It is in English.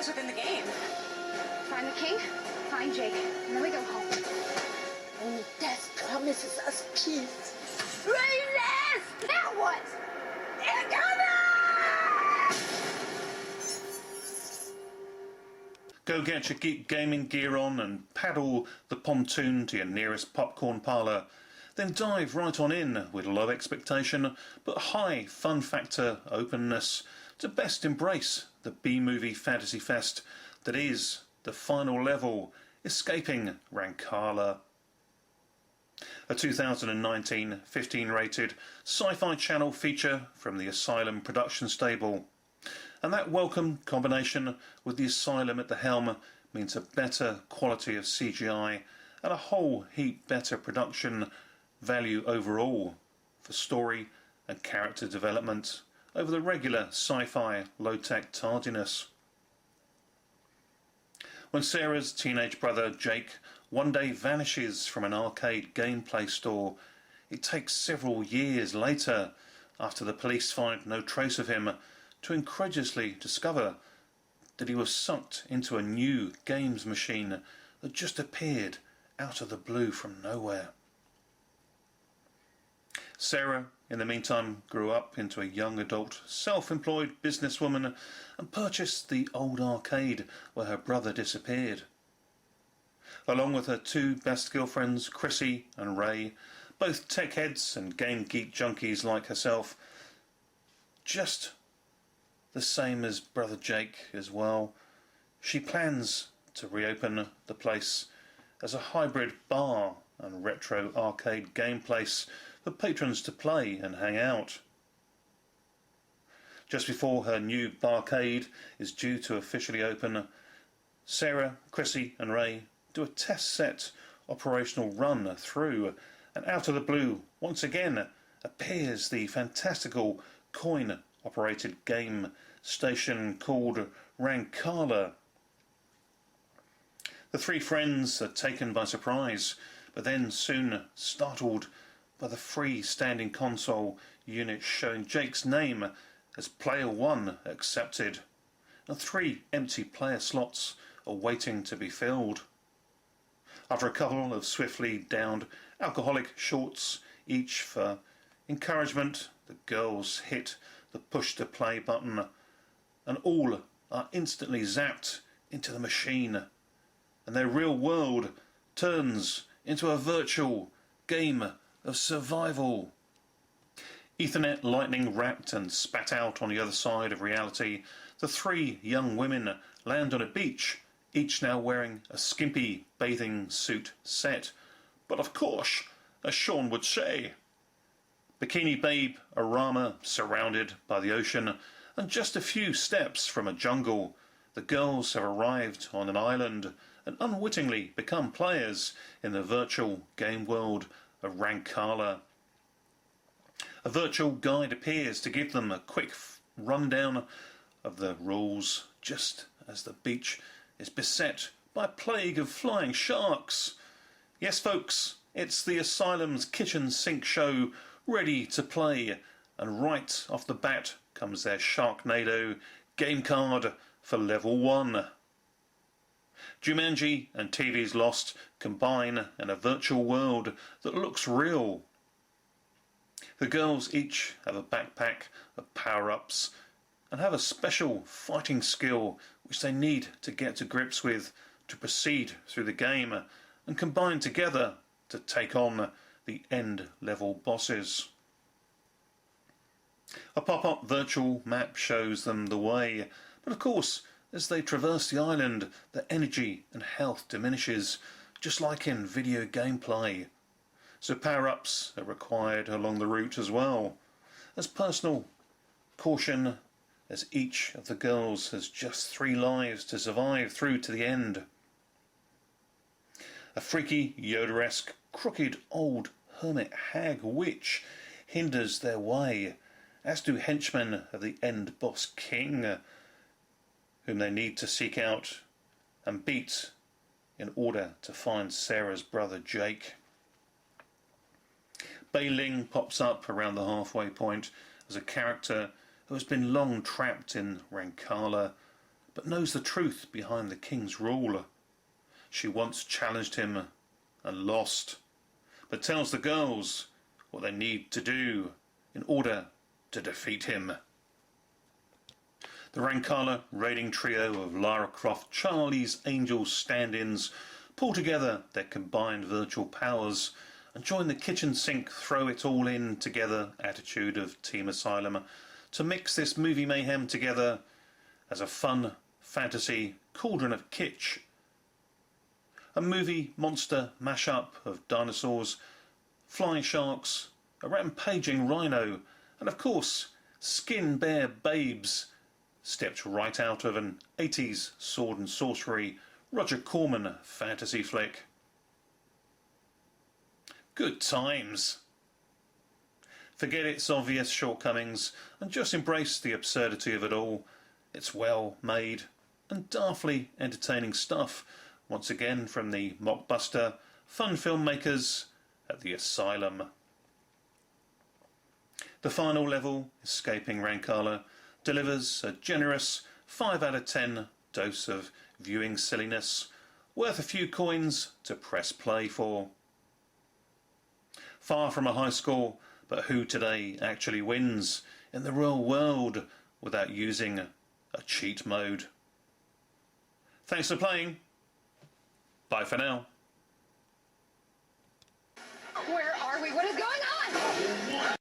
within the game. Find the king, find Jake, and then we go home. Only death promises us peace. Racist! Now what? Go get your geek gaming gear on and paddle the pontoon to your nearest popcorn parlour. Then dive right on in with low expectation but high fun factor openness to best embrace the B-movie fantasy fest that is the final level, Escaping RANCALA. A 2019 15 rated Sci-Fi Channel feature from the Asylum production stable. And that welcome combination with the Asylum at the helm means a better quality of CGI and a whole heap better production value overall for story and character development over the regular sci-fi low-tech tardiness. When Sarah's teenage brother Jake one day vanishes from an arcade gameplay store, it takes several years later, after the police find no trace of him, to incredulously discover that he was sucked into a new games machine that just appeared out of the blue from nowhere. Sarah, in the meantime, grew up into a young adult, self-employed businesswoman and purchased the old arcade where her brother disappeared. Along with her two best girlfriends, Chrissy and Ray, both tech heads and game geek junkies like herself, just the same as brother Jake as well, she plans to reopen the place as a hybrid bar and retro arcade game place for patrons to play and hang out. Just before her new barcade is due to officially open, Sarah, Chrissy and Ray do a test set operational run through, and out of the blue once again appears the fantastical coin operated game station called RANCALA. The three friends are taken by surprise, but then soon startled by the free-standing console unit showing Jake's name as Player 1 accepted, and 3 empty player slots are waiting to be filled. After a couple of swiftly downed alcoholic shorts each for encouragement, the girls hit the push-to-play button, and all are instantly zapped into the machine, and their real world turns into a virtual game of survival. Ethernet lightning wrapped and spat out on the other side of reality, the 3 young women land on a beach, each now wearing a skimpy bathing suit set, but of course, as Sean would say, Bikini Babe Arama surrounded by the ocean, and just a few steps from a jungle, the girls have arrived on an island and unwittingly become players in the virtual game world of RANCALA. A virtual guide appears to give them a quick rundown of the rules, just as the beach is beset by a plague of flying sharks. Yes, folks, it's the Asylum's kitchen sink show ready to play, and right off the bat comes their Sharknado game card for level 1. Jumanji and TV's Lost combine in a virtual world that looks real. The girls each have a backpack of power-ups and have a special fighting skill which they need to get to grips with to proceed through the game and combine together to take on the end level bosses. A pop-up virtual map shows them the way, but of course as they traverse the island their energy and health diminishes, just like in video gameplay. So power-ups are required along the route as well, as personal caution, as each of the girls has just 3 lives to survive through to the end. A freaky, Yoda-esque, crooked old hermit hag witch hinders their way, as do henchmen of the end boss king, whom they need to seek out and beat in order to find Sarah's brother Jake. Bei Ling pops up around the halfway point as a character who has been long trapped in RANCALA, but knows the truth behind the king's rule. She once challenged him and lost, but tells the girls what they need to do in order to defeat him. The RANCALA raiding trio of Lara Croft, Charlie's Angel stand-ins pull together their combined virtual powers and join the kitchen sink, throw it all in together attitude of Team Asylum to mix this movie mayhem together as a fun fantasy cauldron of kitsch. A movie monster mashup of dinosaurs, flying sharks, a rampaging rhino, and of course skin bare babes stepped right out of an 80s sword and sorcery Roger Corman fantasy flick. Good times. Forget its obvious shortcomings and just embrace the absurdity of it all. It's well made and daftly entertaining stuff, once again from the mockbuster fun filmmakers at the Asylum. The final level, Escaping RANCALA, delivers a generous 5 out of 10 dose of viewing silliness, worth a few coins to press play for. Far from a high score, but who today actually wins in the real world without using a cheat mode? Thanks for playing. Bye for now. Where are we? What is going on?